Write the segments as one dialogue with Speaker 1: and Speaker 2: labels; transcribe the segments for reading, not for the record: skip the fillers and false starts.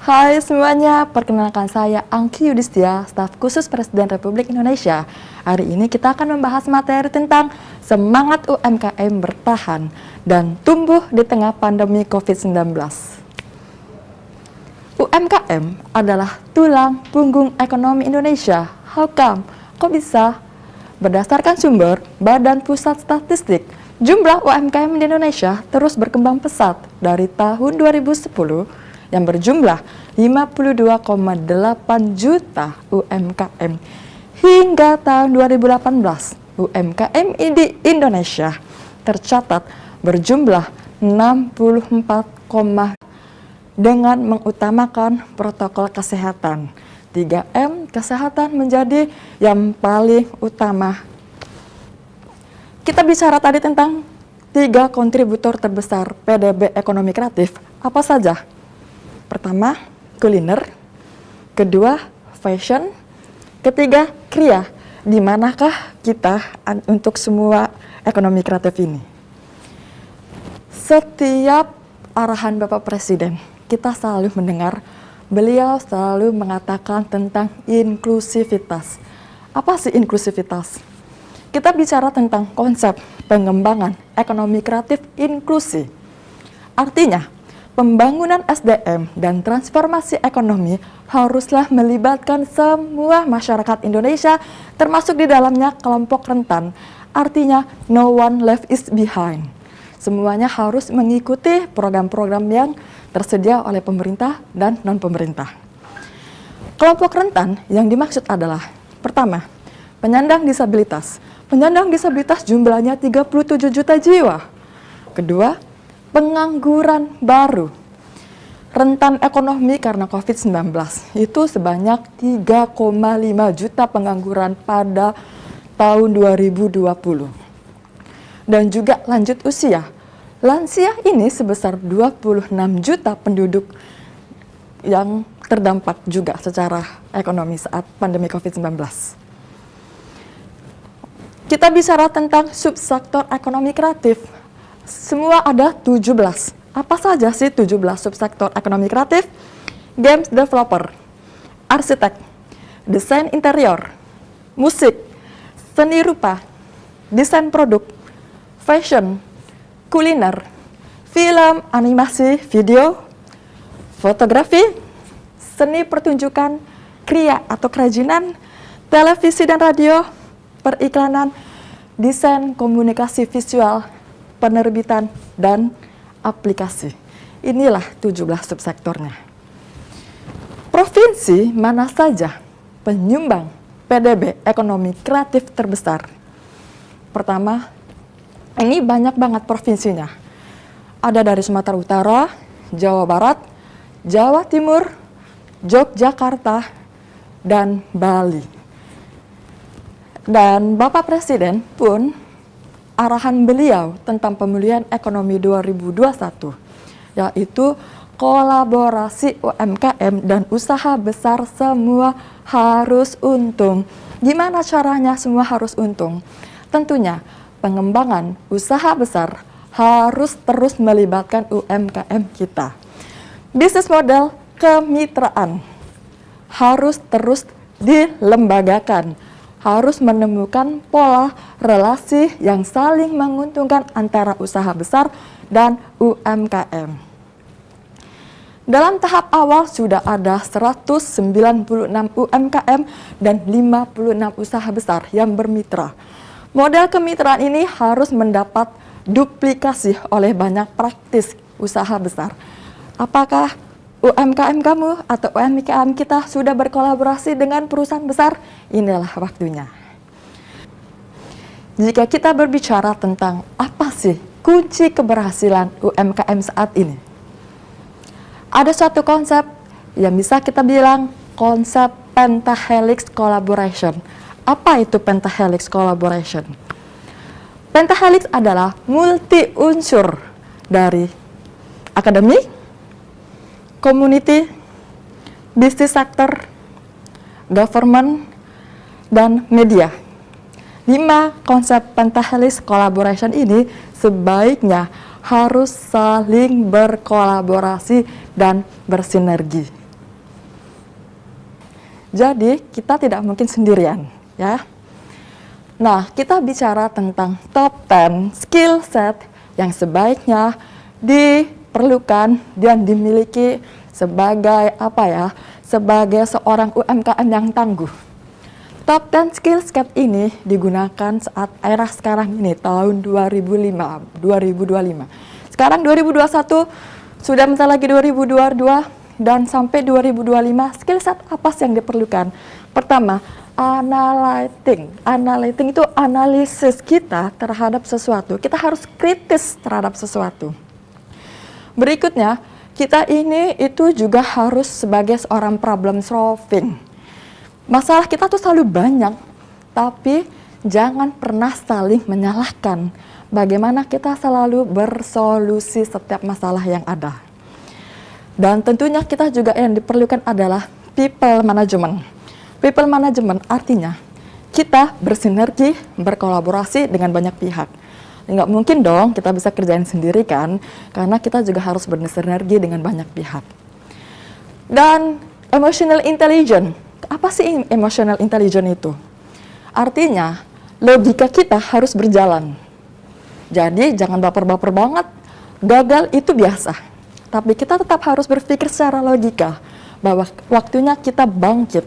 Speaker 1: Hai semuanya, perkenalkan saya Angki Yudhistia, staf khusus Presiden Republik Indonesia. Hari ini kita akan membahas materi tentang semangat UMKM bertahan dan tumbuh di tengah pandemi COVID-19. UMKM adalah tulang punggung ekonomi Indonesia. How come? Kok bisa? Berdasarkan sumber Badan Pusat Statistik, jumlah UMKM di Indonesia terus berkembang pesat dari tahun 2010 yang berjumlah 52,8 juta UMKM. Hingga tahun 2018, UMKM di Indonesia tercatat berjumlah 64, dengan mengutamakan protokol kesehatan. 3M, kesehatan menjadi yang paling utama. Kita bicara tadi tentang 3 kontributor terbesar PDB ekonomi kreatif. Apa saja? Pertama, kuliner. Kedua, fashion. Ketiga, kria. Di manakah kita untuk semua ekonomi kreatif ini? Setiap arahan Bapak Presiden, kita selalu mendengar beliau selalu mengatakan tentang inklusivitas. Apa sih inklusivitas? Kita bicara tentang konsep pengembangan ekonomi kreatif inklusi. Artinya, pembangunan SDM dan transformasi ekonomi haruslah melibatkan semua masyarakat Indonesia, termasuk di dalamnya kelompok rentan. Artinya, no one left is behind. Semuanya harus mengikuti program-program yang tersedia oleh pemerintah dan non-pemerintah. Kelompok rentan yang dimaksud adalah, pertama, penyandang disabilitas. Penyandang disabilitas jumlahnya 37 juta jiwa. Kedua, pengangguran baru. Rentan ekonomi karena COVID-19 itu sebanyak 3,5 juta pengangguran pada tahun 2020. Dan juga lanjut usia. Lansia ini sebesar 26 juta penduduk yang terdampak juga secara ekonomi saat pandemi COVID-19. Kita bicara tentang subsektor ekonomi kreatif. Semua ada 17. Apa saja sih 17 subsektor ekonomi kreatif? Games developer, arsitek, desain interior, musik, seni rupa, desain produk, fashion, kuliner, film, animasi, video, fotografi, seni pertunjukan, kria atau kerajinan, televisi dan radio, periklanan, desain komunikasi visual, penerbitan, dan aplikasi. Inilah 17 subsektornya. Provinsi mana saja penyumbang PDB ekonomi kreatif terbesar? Pertama, ini banyak banget provinsinya. Ada dari Sumatera Utara, Jawa Barat, Jawa Timur, Yogyakarta, dan Bali. Dan Bapak Presiden pun arahan beliau tentang pemulihan ekonomi 2021, yaitu kolaborasi UMKM dan usaha besar semua harus untung. Gimana caranya semua harus untung? Tentunya pengembangan usaha besar harus terus melibatkan UMKM kita. Bisnis model kemitraan harus terus dilembagakan, harus menemukan pola relasi yang saling menguntungkan antara usaha besar dan UMKM. Dalam tahap awal sudah ada 196 UMKM dan 56 usaha besar yang bermitra. Model kemitraan ini harus mendapat duplikasi oleh banyak praktis usaha besar. Apakah UMKM kamu atau UMKM kita sudah berkolaborasi dengan perusahaan besar? Inilah waktunya. Jika kita berbicara tentang apa sih kunci keberhasilan UMKM saat ini, ada suatu konsep yang bisa kita bilang konsep pentahelix collaboration. Apa itu pentahelix collaboration? Pentahelix adalah multi unsur dari akademik, community, bisnis sector, government, dan media. 5 konsep pentahelix collaboration ini sebaiknya harus saling berkolaborasi dan bersinergi. Jadi kita tidak mungkin sendirian, ya. Nah, kita bicara tentang top 10 skill set yang sebaiknya diperlukan dan dimiliki sebagai sebagai seorang UMKM yang tangguh. Top 10 skill set ini digunakan saat era sekarang ini, tahun 2025. Sekarang 2021, sudah bentar lagi 2022, dan sampai 2025, skill set apa sih yang diperlukan? Pertama, analyting. Analyting itu analisis kita terhadap sesuatu. Kita harus kritis terhadap sesuatu. Berikutnya, kita ini itu juga harus sebagai seorang problem solving. Masalah kita tuh selalu banyak, tapi jangan pernah saling menyalahkan. Bagaimana kita selalu bersolusi setiap masalah yang ada. Dan tentunya kita juga yang diperlukan adalah people management. People management artinya kita bersinergi, berkolaborasi dengan banyak pihak. Nggak mungkin dong kita bisa kerjain sendiri kan, karena kita juga harus bersinergi dengan banyak pihak. Dan emotional intelligence, apa sih emotional intelligence itu? Artinya logika kita harus berjalan. Jadi jangan baper-baper banget, gagal itu biasa. Tapi kita tetap harus berpikir secara logika bahwa waktunya kita bangkit.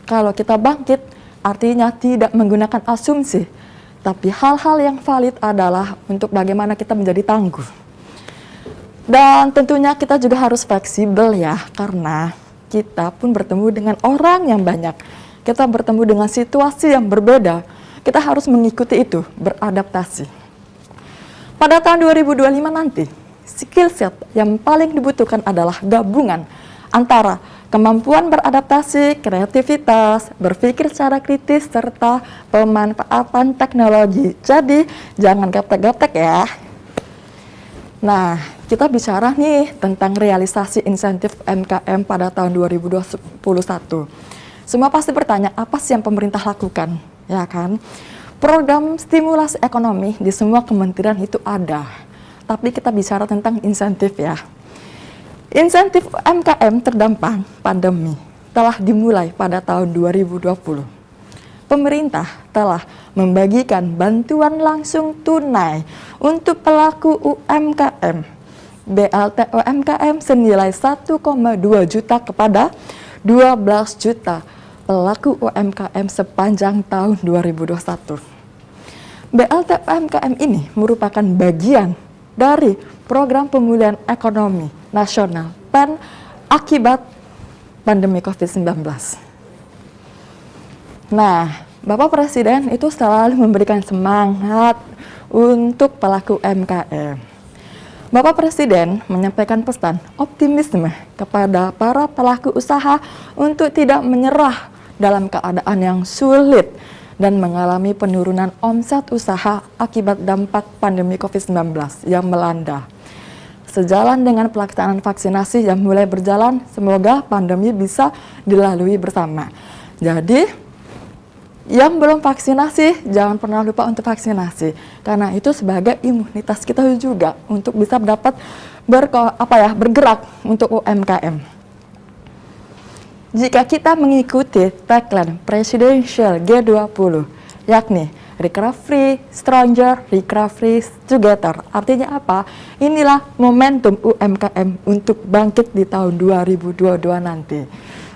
Speaker 1: Kalau kita bangkit, artinya tidak menggunakan asumsi, tapi hal-hal yang valid adalah untuk bagaimana kita menjadi tangguh. Dan tentunya kita juga harus fleksibel ya, karena kita pun bertemu dengan orang yang banyak. Kita bertemu dengan situasi yang berbeda. Kita harus mengikuti itu, beradaptasi. Pada tahun 2025 nanti, skill set yang paling dibutuhkan adalah gabungan antara kemampuan beradaptasi, kreativitas, berpikir secara kritis, serta pemanfaatan teknologi. Jadi, jangan gaptek-gaptek ya. Nah, kita bicara nih tentang realisasi insentif UMKM pada tahun 2021. Semua pasti bertanya, apa sih yang pemerintah lakukan? Ya kan? Program stimulasi ekonomi di semua kementerian itu ada. Tapi kita bicara tentang insentif ya. Insentif UMKM terdampak pandemi telah dimulai pada tahun 2020. Pemerintah telah membagikan bantuan langsung tunai untuk pelaku UMKM. BLT UMKM senilai 1,2 juta kepada 12 juta pelaku UMKM sepanjang tahun 2021. BLT UMKM ini merupakan bagian dari program pemulihan ekonomi nasional PEN akibat pandemi COVID-19. Nah, Bapak Presiden itu selalu memberikan semangat untuk pelaku UMKM. Bapak Presiden menyampaikan pesan optimisme kepada para pelaku usaha untuk tidak menyerah dalam keadaan yang sulit dan mengalami penurunan omset usaha akibat dampak pandemi COVID-19 yang melanda. Sejalan dengan pelaksanaan vaksinasi yang mulai berjalan, semoga pandemi bisa dilalui bersama. Jadi, yang belum vaksinasi, jangan pernah lupa untuk vaksinasi. Karena itu sebagai imunitas kita juga untuk bisa dapat bergerak untuk UMKM. Jika kita mengikuti tagline Presidential G20, yakni Recovery Stronger, Recovery Together. Artinya apa? Inilah momentum UMKM untuk bangkit di tahun 2022 nanti.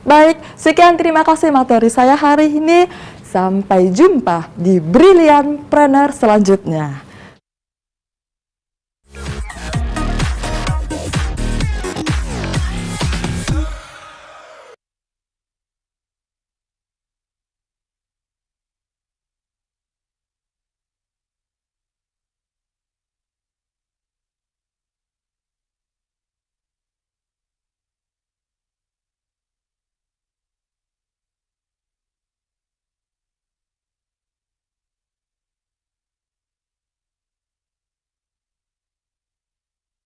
Speaker 1: Baik, sekian terima kasih materi saya hari ini. Sampai jumpa di Brilliantpreneur selanjutnya.